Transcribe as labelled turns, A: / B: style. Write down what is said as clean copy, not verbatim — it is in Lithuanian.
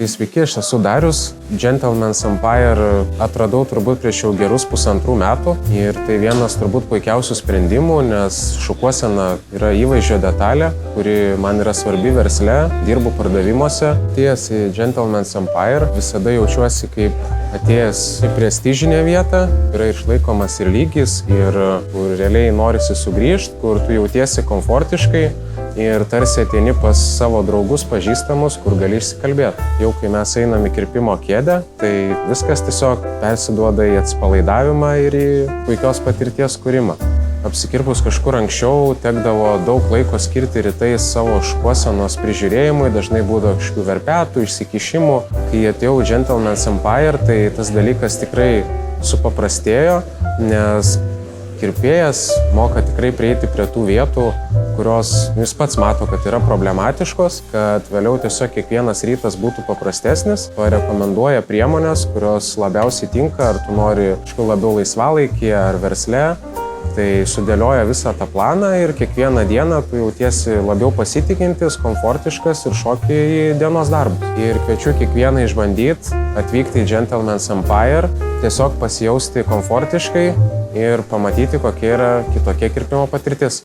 A: Sveiki, aš esu Darius. Gentleman's Empire atradau turbūt prieš jau gerus 1,5 metų ir tai vienas turbūt puikiausių sprendimų, nes šukuosena yra įvaizdžio detalė, kuri man yra svarbi versle, dirbu pardavimuose. Atėjęs į Gentleman's Empire visada jaučiuosi kaip atėjęs į prestižinę vietą, yra išlaikomas ir lygis, ir kur realiai norisi sugrįžti, kur tu jautiesi komfortiškai ir tarsi ateini pas savo draugus, pažįstamus, kur gali išsikalbėti. Jau kai mes einam į kirpimo kėdę, tai viskas tiesiog persiduoda į atsipalaidavimą ir į puikios patirties kūrimą. Apsikirpus kažkur anksčiau tekdavo daug laiko skirti rytais savo šukuosenos prižiūrėjimui, dažnai būdavo kažkokių verpetų, išsikišimų. Kai atėjau į Gentleman's Empire, tai tas dalykas tikrai supaprastėjo, nes kirpėjas moka tikrai prieiti prie tų vietų, kurios jis pats mato, kad yra problematiškos, kad vėliau tiesiog kiekvienas rytas būtų paprastesnis. Rekomenduoja priemonės, kurios labiausiai tinka, ar tu nori kažkur labiau laisvalaikyje ar versle. Tai sudėlioja visą tą planą ir kiekvieną dieną tu jautiesi labiau pasitikintis, komfortiškas ir šoki į dienos darbus. Ir kviečiu kiekvieną išbandyti, atvykti į Gentleman's Empire, tiesiog pasijausti komfortiškai ir pamatyti, kokia yra kitokia kirpimo patirtis.